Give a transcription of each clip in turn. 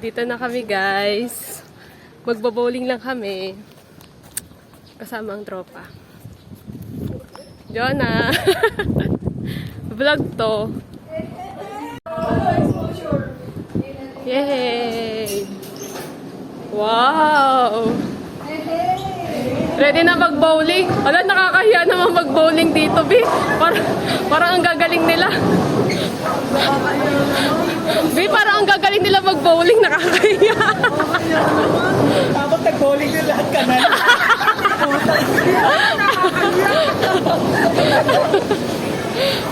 Dito na kami guys. Magbo-bowling lang kami. Kasama ang tropa. Jonah! Vlog to. Yay! Wow! Ready na mag-bowling? Wala, nakakahiya naman mag-bowling dito, Bi. Parang ang gagaling nila. Bi, parang ang gagaling nila mag-bowling, nakakahiya. Tapos nag-bowling din lahat ka na.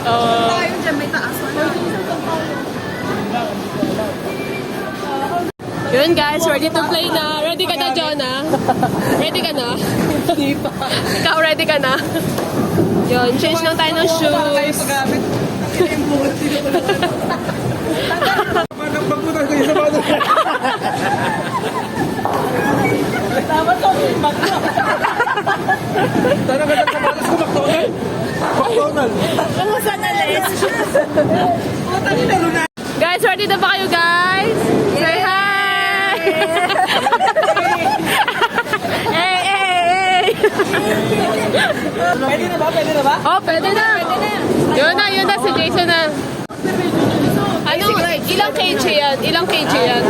Tayo dyan, may taas. Yun guys, ready to play na. Ready ka na, Jonah? Ready ka na? Hindi pa. Ikaw, ready ka na? Yun, change lang tayo ng shoes. Paggamit. Yung buhat dito ko naman. Parang pagpunan ko yung sa mga. Tama to. Tara ka sa mga ko McDonald. McDonald. Ano sa nalis? Puta ni laro na. Guys, ready na ba kayo guys? Say hi! Hey, hey, hey! Pwede na ba? Pwede na ba? Oh, pwede na. Yun na, si Jason na. Ano, ilang kg yan? Ilang kg yan?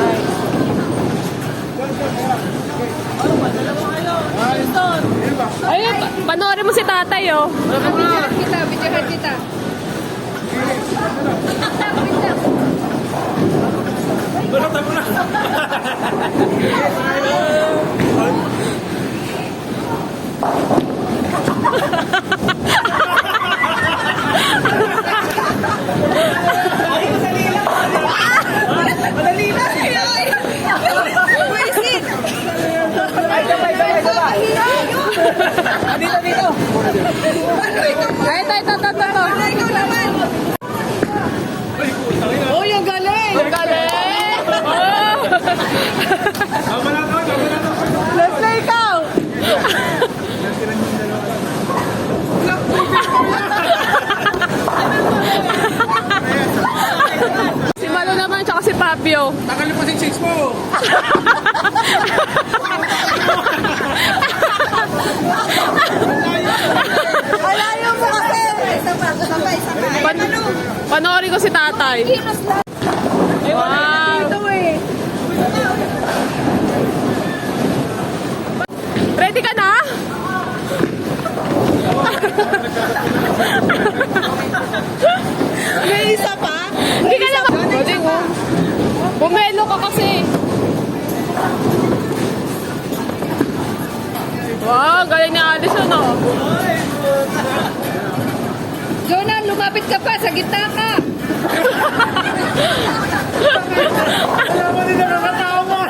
Ayun, panoorin mo si tatay, oh. Videohan kita. Balatan mo na. Dito. Ay, ito. Oh, yung galing! Ang galing! Oh! Let's play ikaw! Si Malo naman, tsaka si Papio. Takalin mo si chicks mo. Alayo mo kasi! Sabay. Panoorin ko si tatay. Wow! Ito eh. Ready ka na? May isa pa? Hindi ka na bumelo ka kasi. Wow, galing ni Alison, oh. Jonah, lumapit ka pa. Sa gitna ka. Alam mo nila nakatawa.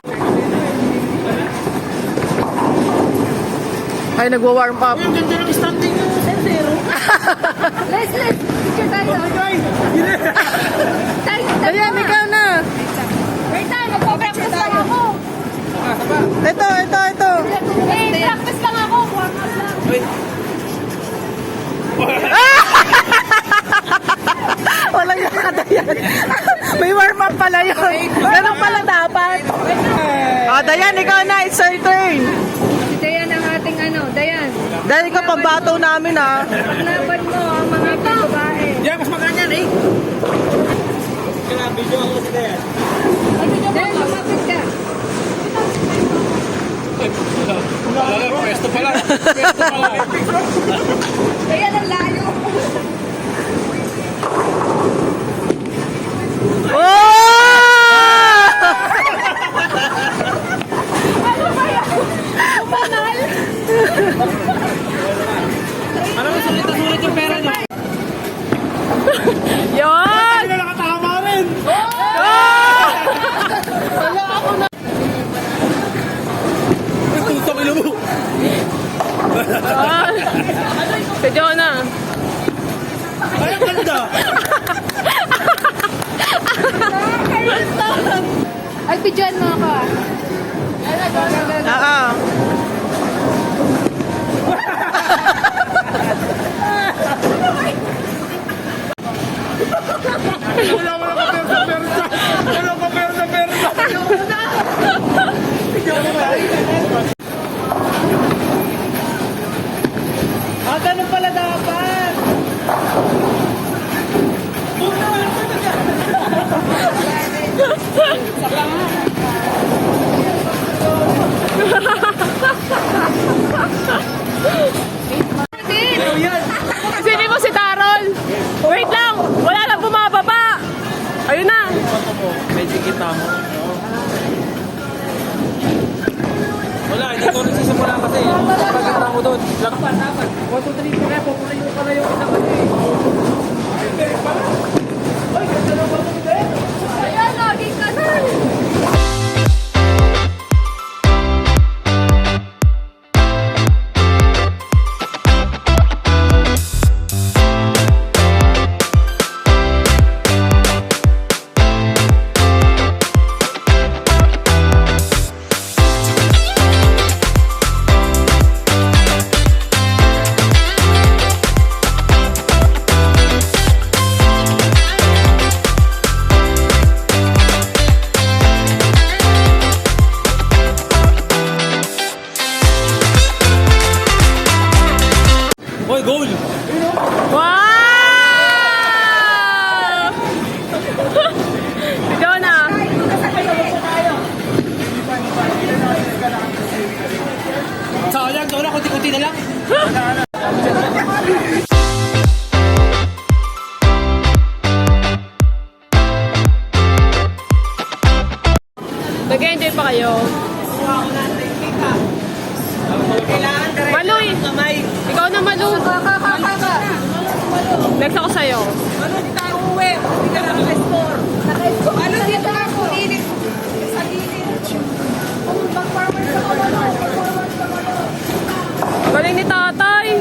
Ay, nagwa-warm up. Ang ganda ng standing nyo. Let's. Picture tayo. Tayo. Ayan, ikaw na. Wait tayo. Magpa-practice lang ako. Ito. Practice lang ako. Walang nakada yan. May warm up pala yun. Ganun pala dapat. Dayan, ikaw na. It's your turn. Si Dayan ang ating Dayan. Dahil ikaw pambato namin, ha. Laban mo ang mga babae. Yan, mas maganyan eh. Video ako si Dayan. Dayan, lumapit ka. Pwesto pala. Dayan, ang layo. Ano mo, sulit yung pera niyo? Yun! Hindi na nakatama rin. Wala ako na. Tutong ilo mo. Si Jonah. Ay, ang ganda. Ay, pidyan mo ako ah. Oo. Wala ka pera sa persa. Wala ka pera sa persa. Dapat. 1, 2, 3, kaya pupunin mo pala yung isa kasi. Ay, ganda na ba ito? Ayan, lagi ka na. Hoy, goal! Wow! Ikaw na. Sayang, doon na, kunti-kunti na lang. Nag-enjoy pa kayo? Maloy! Ikaw na, Malu. Next ako sa'yo. Ano dito ako? Init. Sa init. Back-forward sa kamalo. Galing ni tatay.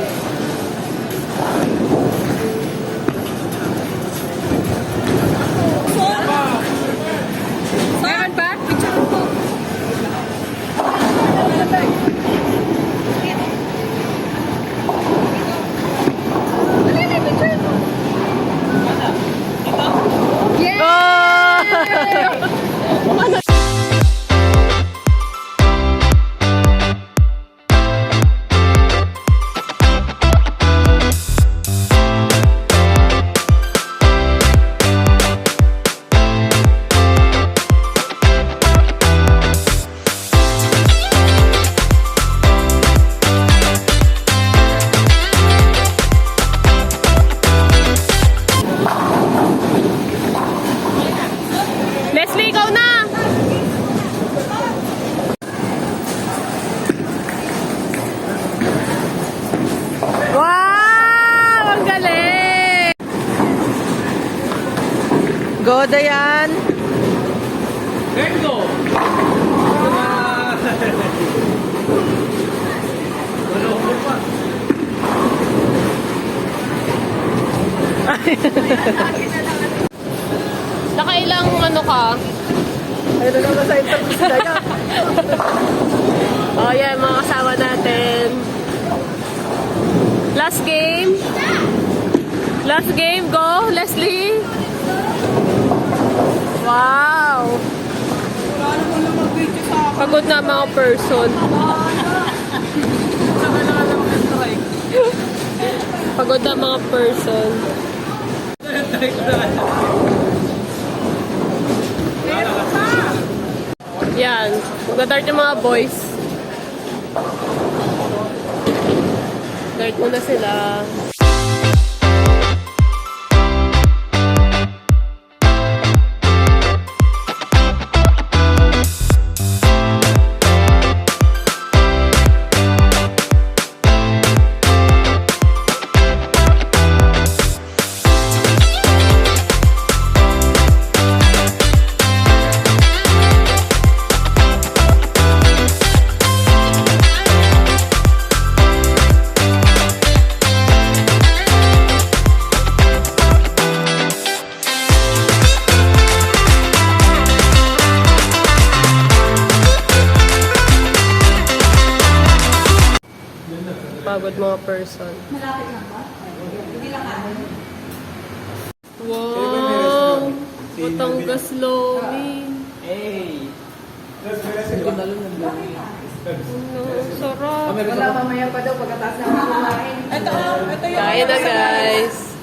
Meron ba? Picture ko. Ano yun, picture mo? Yeah! Oh! Leslie, ikaw na! Wow! Ang galing! Go, Dayan! Let's go! Nakailang ano ka? Ayun na naman sa interview na. Oh, yan, mga kasama natin. Last game. Last game, go, Leslie. Wow. Pagod na mga person. Pagod na mga person. Yan. Mag-dart yung mga boys. Dart muna sila. Pagod mga person. Malapit lang ba? Hindi lang ako. Wow! Batangas Lomi. Hey! Ano, sarap. Wala pa maya pa daw pagkatapos na kumain. Kaya na guys.